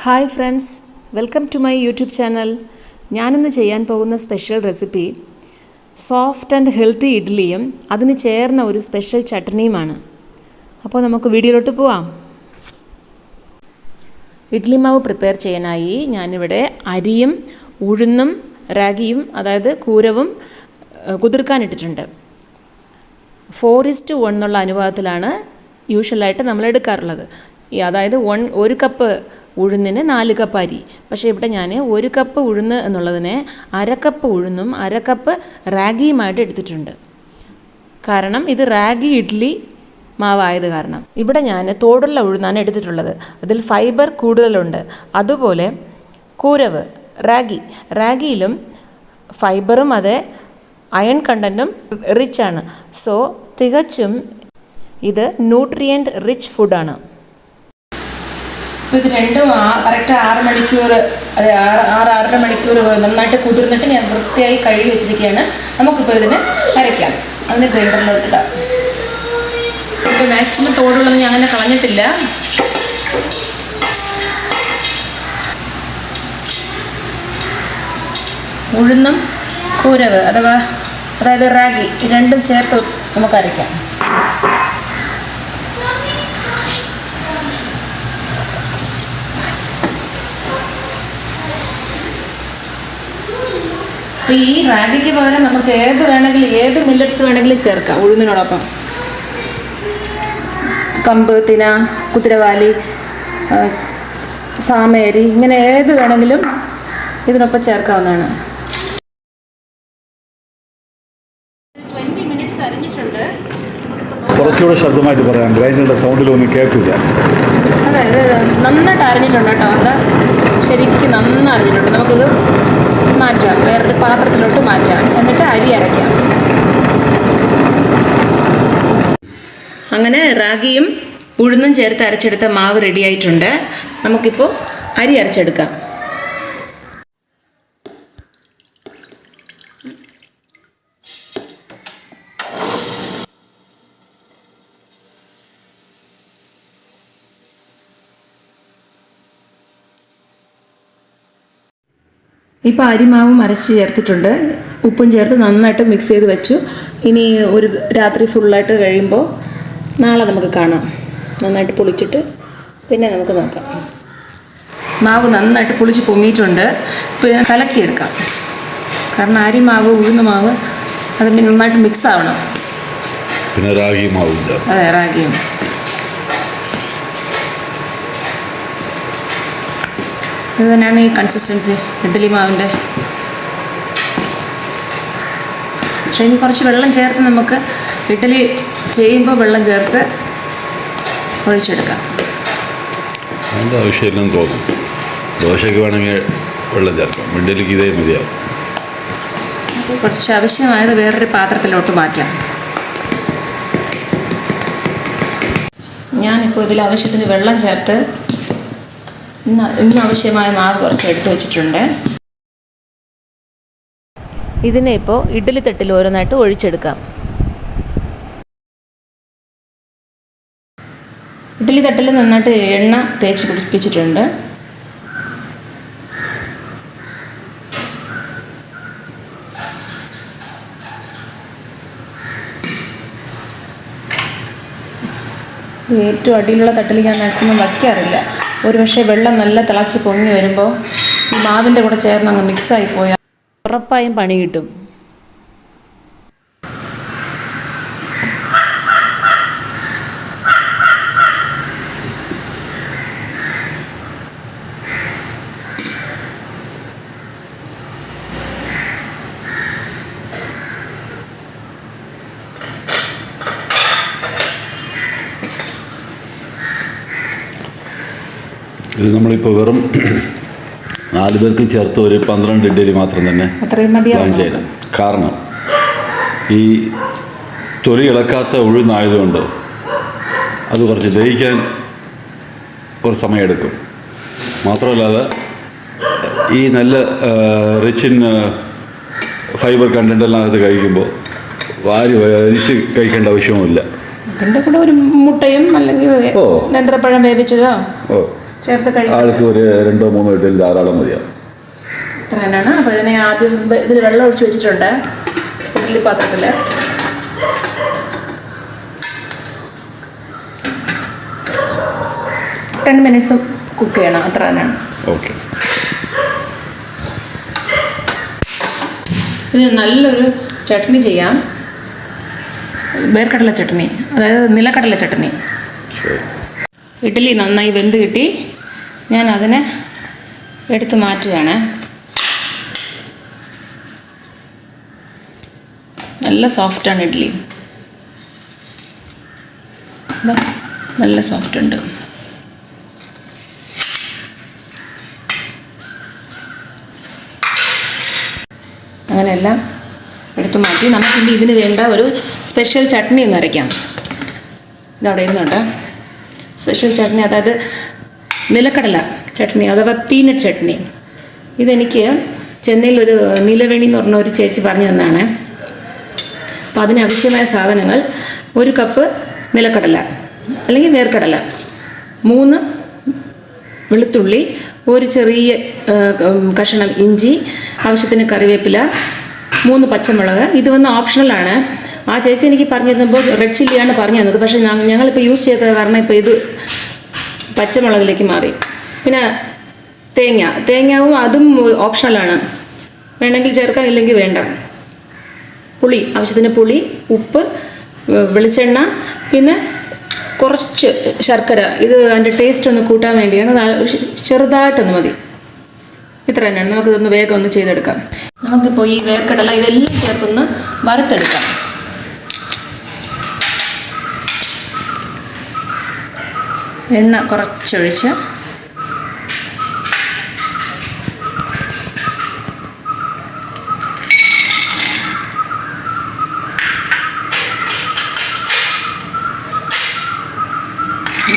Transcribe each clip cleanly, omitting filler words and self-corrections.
Hi friends, welcome to my YouTube channel. ഞാനിന്ന് ചെയ്യാൻ പോകുന്ന special recipe soft and healthy ഇഡ്ഡലിയും അതിന് ചേർന്ന ഒരു സ്പെഷ്യൽ ചട്നിയുമാണ്. അപ്പോൾ നമുക്ക് വീഡിയോയിലോട്ട് പോവാം. ഇഡ്ഡലി മാവ് പ്രിപ്പയർ ചെയ്യാനായി ഞാനിവിടെ അരിയും ഉഴുന്നും റാഗിയും അതായത് കൂരവും കുതിർക്കാനിട്ടിട്ടുണ്ട്. 4:1 എന്നുള്ള അനുപാതത്തിലാണ് യൂഷ്വലായിട്ട് നമ്മൾ എടുക്കാറുള്ളത്. അതായത് 1 കപ്പ് ഉഴുന്നിന് 4 കപ്പ് അരി. പക്ഷേ ഇവിടെ ഞാൻ 1 കപ്പ് ഉഴുന്ന് എന്നുള്ളതിനെ 1/2 കപ്പ് ഉഴുന്നും 1/2 കപ്പ് റാഗിയുമായിട്ട് എടുത്തിട്ടുണ്ട്. കാരണം ഇത് റാഗി ഇഡ്ഡലി മാവായത് കാരണം. ഇവിടെ ഞാൻ തോടുള്ള ഉഴുന്നാണ് എടുത്തിട്ടുള്ളത്. അതിൽ ഫൈബർ കൂടുതലുണ്ട്. അതുപോലെ കൂരവ് റാഗിയിലും ഫൈബറും അതെ അയൺ കണ്ടൻറ്റും റിച്ചാണ്. സോ തികച്ചും ഇത് ന്യൂട്രിയൻ്റ് റിച്ച് ഫുഡാണ്. ഇത് രണ്ടും കറക്റ്റ് 6 മണിക്കൂർ അതെ 6-6.5 മണിക്കൂർ നന്നായിട്ട് കുതിർന്നിട്ട് ഞാൻ വൃത്തിയായി കഴുകി വെച്ചിരിക്കുകയാണ്. നമുക്കിപ്പോൾ ഇതിന് അരയ്ക്കാം. അതിന് ഗ്രൈൻഡറിലോട്ടിടാം. ഇപ്പോൾ മാക്സിമം തോടുള്ളത് ഞാൻ അങ്ങനെ കളഞ്ഞിട്ടില്ല. ഉഴുന്നും കൂരവ് അതായത് റാഗി രണ്ടും ചേർത്ത് നമുക്ക് അരയ്ക്കാം. അപ്പോൾ ഈ റാഗിക്ക് പകരം നമുക്ക് ഏത് മില്ലറ്റ്സ് വേണമെങ്കിലും ചേർക്കാം. ഉഴുന്നിനോടൊപ്പം കമ്പ്, തിന, കുതിരവാലി, സാമേരി ഇങ്ങനെ ഏത് വേണമെങ്കിലും ഇതിനൊപ്പം ചേർക്കാവുന്നതാണ്. 20 മിനിറ്റ്സ് അരിഞ്ഞിട്ടുണ്ട്. കുറച്ചുകൂടെ ശബ്ദമായിട്ട് പറയാം, ഗ്രൈൻഡറിൻ്റെ സൗണ്ടിലൊന്നും കേൾക്കില്ല. അതായത് നന്നായിട്ട് അരിഞ്ഞിട്ടുണ്ട് കേട്ടോ. എന്താ ശരിക്കും നന്നായി അരിഞ്ഞിട്ടുണ്ട്. നമുക്കിത് മാറ്റാം, വേറൊരു പാത്രത്തിലോട്ട് മാറ്റാം. എന്നിട്ട് അരി അരയ്ക്കാം. അങ്ങനെ റാഗിയും ഉഴുന്നും ചേർത്ത് അരച്ചെടുത്ത മാവ് റെഡിയായിട്ടുണ്ട്. നമുക്കിപ്പോൾ അരി അരച്ചെടുക്കാം. ഇപ്പോൾ അരിമാവും അരച്ച് ചേർത്തിട്ടുണ്ട്. ഉപ്പും ചേർത്ത് നന്നായിട്ട് മിക്സ് ചെയ്ത് വെച്ചു. ഇനി ഒരു രാത്രി ഫുള്ളായിട്ട് കഴിയുമ്പോൾ നാളെ നമുക്ക് കാണാം. നന്നായിട്ട് പൊളിച്ചിട്ട് പിന്നെ നമുക്ക് നോക്കാം. മാവ് നന്നായിട്ട് പൊളിച്ച് പൊങ്ങിയിട്ടുണ്ട്. ഇപ്പോൾ കലക്കിയെടുക്കാം. കാരണം അരിമാവ് ഉഴുന്ന മാവ് അതിന് നന്നായിട്ട് മിക്സ് ആവണം. പിന്നെ റാഗി മാവുണ്ട്. അതെ, റാഗിയും. ഇത് തന്നെയാണ് ഈ കൺസിസ്റ്റൻസി ഇഡ്ഡലി മാവിൻ്റെ. പക്ഷേ ഇനി കുറച്ച് വെള്ളം ചേർത്ത് നമുക്ക് ഇഡ്ഡലി ചെയ്യുമ്പോൾ വെള്ളം ചേർത്ത് ഒഴിച്ചെടുക്കാം. അതിൻ്റെ ആവശ്യമില്ലെന്ന് തോന്നുന്നു. ദോശയ്ക്ക് വേണമെങ്കിൽ വെള്ളം ചേർക്കാം, ഇഡ്ഡലിക്ക് ഇതേ മതിയാവും. കുറച്ച് ആവശ്യമായത് വേറൊരു പാത്രത്തിലോട്ട് മാറ്റാം. ഞാനിപ്പോൾ ഇതിൽ ആവശ്യത്തിന് വെള്ളം ചേർത്ത് ഇന്ന് ആവശ്യമായ മാവ് കുറച്ച് എടുത്ത് വെച്ചിട്ടുണ്ട്. ഇതിനെ ഇപ്പോൾ ഇഡ്ഡലി തട്ടിൽ ഓരോന്നായിട്ട് ഒഴിച്ചെടുക്കാം. ഇഡ്ഡലി തട്ടിൽ നന്നായിട്ട് എണ്ണ തേച്ച് പിടിപ്പിച്ചിട്ടുണ്ട്. ഏറ്റവും അടിയിലുള്ള തട്ടിൽ ഞാൻ മാക്സിമം വയ്ക്കാറില്ല. ഒരു പക്ഷേ വെള്ളം നല്ല തിളച്ച് പൊങ്ങി വരുമ്പോൾ ഈ മാവിൻ്റെ കൂടെ ചേർന്ന് അങ്ങ് മിക്സായി പോയാൽ ഉറപ്പായും പണി കിട്ടും. ഇത് നമ്മളിപ്പോൾ വെറും 4 പേർക്ക് ചേർത്ത് ഒരു 12 ഇഡ്ഡലി മാത്രം തന്നെ പ്ലാൻ ചെയ്യണം. കാരണം ഈ തൊലി ഇളക്കാത്ത ഉഴുന്നായതുകൊണ്ട് അത് കുറച്ച് ദഹിക്കാൻ ഒരു സമയമെടുക്കും. മാത്രമല്ലാതെ ഈ നല്ല റിച്ച് ഫൈബർ കണ്ടൻ്റെല്ലാം അത് കഴിക്കുമ്പോൾ വലിച്ച് കഴിക്കേണ്ട ആവശ്യവുമില്ല. ഇതിൻ്റെ കൂടെ ഒരു മുട്ടയും അല്ലെങ്കിൽ നേന്ത്രപ്പഴം വേവിച്ചതോ ചേർത്ത് കഴിക്കും. ആൾക്ക് ഒരു 2-3 ഇഡ്ഡലി ധാരാളം മതിയാവും. ഇത്ര തന്നെയാണ്. അപ്പോൾ ഇതിനെ ആദ്യം ഇതിൽ വെള്ളം ഒഴിച്ച് വെച്ചിട്ടുണ്ട് ഇഡ്ഡലി പാത്രത്തിൽ. ടെൻ മിനിറ്റ്സ് കുക്ക് ചെയ്യണം, അത്ര തന്നെയാണ്. ഓക്കെ. ഇത് നല്ലൊരു ചട്നി ചെയ്യാം, വേർക്കടല ചട്നി, അതായത് നിലക്കടല ചട്നി. ഇഡ്ഡലി നന്നായി വെന്ത് കിട്ടി. ഞാൻ അതിനെ എടുത്ത് മാറ്റുകയാണ്. നല്ല സോഫ്റ്റാണ് ഇഡ്ഡലി, നല്ല സോഫ്റ്റ് ഉണ്ട്. അങ്ങനെയെല്ലാം എടുത്തു മാറ്റി നമുക്കിനി ഇതിന് വേണ്ട ഒരു സ്പെഷ്യൽ ചട്നി ഒന്ന് അരയ്ക്കാം. ഇതവിടെ ഇരുന്നുണ്ട്. സ്പെഷ്യൽ ചട്നി, അതായത് നിലക്കടല ചട്നി അഥവാ പീനട്ട് ചട്നി. ഇതെനിക്ക് ചെന്നൈയിലൊരു നിലവേണി എന്ന് പറഞ്ഞ ഒരു ചേച്ചി പറഞ്ഞു തന്നാണ്. അപ്പോൾ അതിനാവശ്യമായ സാധനങ്ങൾ: 1 കപ്പ് നിലക്കടല അല്ലെങ്കിൽ വേർക്കടല, 3 വെളുത്തുള്ളി, ഒരു ചെറിയ കഷ്ണം ഇഞ്ചി, ആവശ്യത്തിന് കറിവേപ്പില, 3 പച്ചമുളക്. ഇത് ഓപ്ഷണലാണ്. ആ ചേച്ചി എനിക്ക് പറഞ്ഞു തന്നപ്പോൾ റെഡ് ചില്ലിയാണ് പറഞ്ഞു തന്നത്. പക്ഷേ ഞങ്ങളിപ്പോൾ യൂസ് ചെയ്തത് കാരണം ഇപ്പോൾ ഇത് പച്ചമുളകിലേക്ക് മാറി. പിന്നെ തേങ്ങാവും അതും ഓപ്ഷണലാണ്, വേണമെങ്കിൽ ചേർക്കാം, ഇല്ലെങ്കിൽ വേണ്ട. പുളി, ആവശ്യത്തിന് പുളി, ഉപ്പ്, വെളിച്ചെണ്ണ, പിന്നെ കുറച്ച് ശർക്കര. ഇത് അതിൻ്റെ ടേസ്റ്റ് ഒന്ന് കൂട്ടാൻ വേണ്ടിയാണ്, ചെറുതായിട്ടൊന്ന് മതി. ഇത്ര തന്നെയാണ്. നമുക്കിതൊന്ന് വേഗം ഒന്ന് ചെയ്തെടുക്കാം. നമുക്കിപ്പോൾ ഈ വേർക്കടല ഇതെല്ലാം ചേർത്തൊന്ന് വറുത്തെടുക്കാം. എണ്ണ കുറച്ചൊഴിച്ച്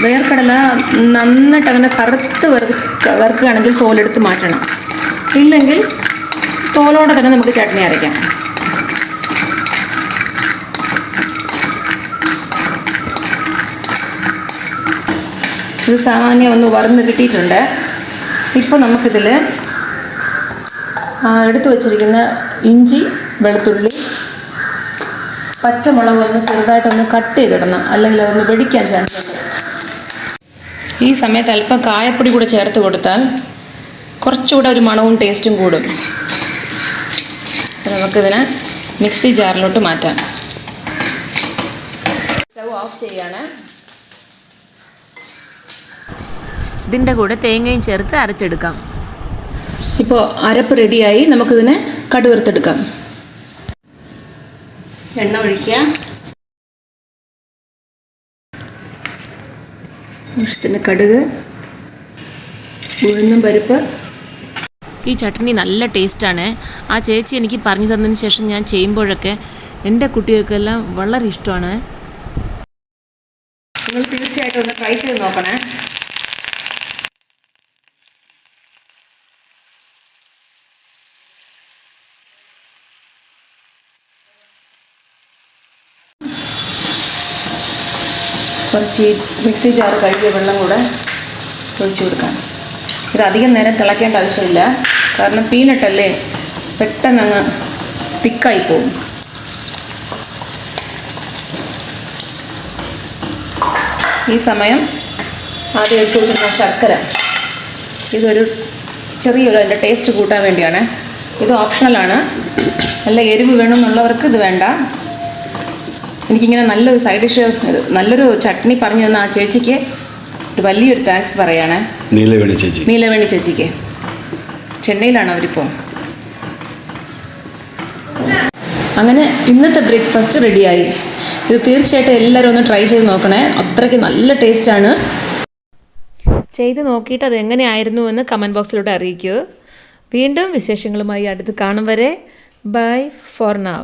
വേർക്കടല നന്നായിട്ട് അങ്ങനെ കറുത്ത് വറുക്കുകയാണെങ്കിൽ തോലെടുത്ത് മാറ്റണം, ഇല്ലെങ്കിൽ തോലോടെ തന്നെ നമുക്ക് ചട്നി അരയ്ക്കാം. ഇത് സാമാന്യം ഒന്ന് വറന്ന് കിട്ടിയിട്ടുണ്ട്. ഇപ്പോൾ നമുക്കിതിൽ എടുത്തു വച്ചിരിക്കുന്ന ഇഞ്ചി, വെളുത്തുള്ളി, പച്ചമുളക് ഒന്ന് ചെറുതായിട്ടൊന്ന് കട്ട് ചെയ്തിടണം, അല്ലെങ്കിൽ അതൊന്ന് വെടിക്കാൻ ചാൻസ് ഉണ്ട്. ഈ സമയത്ത് അല്പം കായപ്പൊടി കൂടെ ചേർത്ത് കൊടുത്താൽ കുറച്ചുകൂടെ ഒരു മണവും ടേസ്റ്റും കൂടും. നമുക്കിതിനെ മിക്സി ജാറിലോട്ട് മാറ്റാം. സ്റ്റവ് ഓഫ് ചെയ്യാണ്. ഇതിൻ്റെ കൂടെ തേങ്ങയും ചേർത്ത് അരച്ചെടുക്കാം. ഇപ്പോൾ അരപ്പ് റെഡിയായി. നമുക്കിതിനെ കടുവറുത്തെടുക്കാം. എണ്ണ ഒഴിക്കുക, ആവശ്യത്തിന് കടുക്, ഉഴുന്നും പരിപ്പ്. ഈ ചട്നി നല്ല ടേസ്റ്റാണ്. ആ ചേച്ചി എനിക്ക് പറഞ്ഞു തന്നതിന് ശേഷം ഞാൻ ചെയ്യുമ്പോഴൊക്കെ എൻ്റെ കുട്ടികൾക്കെല്ലാം വളരെ ഇഷ്ടമാണ്. നിങ്ങൾ തീർച്ചയായിട്ടും ഒന്ന് ട്രൈ ചെയ്ത് നോക്കണേ. കുറച്ച് മിക്സി ജാർ കഴുകിയ വെള്ളം കൂടെ ഒഴിച്ചു കൊടുക്കാം. ഇത് അധികം നേരം തിളയ്ക്കേണ്ട ആവശ്യമില്ല, കാരണം പീനട്ടല്ലേ, പെട്ടെന്ന് അങ്ങ് തിക്കായി പോകും. ഈ സമയം ആദ്യം എടുത്ത് വെച്ചിരുന്ന ശർക്കര, ഇതൊരു ചെറിയൊരു അതിൻ്റെ ടേസ്റ്റ് കൂട്ടാൻ വേണ്ടിയാണ്. ഇത് ഓപ്ഷണലാണ്. നല്ല എരിവ് വേണമെന്നുള്ളവർക്ക് ഇത് വേണ്ട. എനിക്കിങ്ങനെ നല്ലൊരു സൈഡ് ഡിഷ്, നല്ലൊരു ചട്നി പറഞ്ഞു തന്ന ആ ചേച്ചിക്ക് ഒരു വലിയൊരു താങ്ക്സ് പറയാണ്. നീലവേണി ചേച്ചിക്ക്. ചെന്നൈയിലാണ് അവരിപ്പോൾ. അങ്ങനെ ഇന്നത്തെ ബ്രേക്ക്ഫാസ്റ്റ് റെഡിയായി. ഇത് തീർച്ചയായിട്ടും എല്ലാവരും ഒന്ന് ട്രൈ ചെയ്ത് നോക്കണേ. അത്രയ്ക്ക് നല്ല ടേസ്റ്റാണ്. ചെയ്ത് നോക്കിയിട്ട് അത് എങ്ങനെയായിരുന്നു എന്ന് കമൻറ്റ് ബോക്സിലൂടെ അറിയിക്കൂ. വീണ്ടും വിശേഷങ്ങളുമായി അടുത്ത് കാണും വരെ ബൈ ഫോർ നൗ.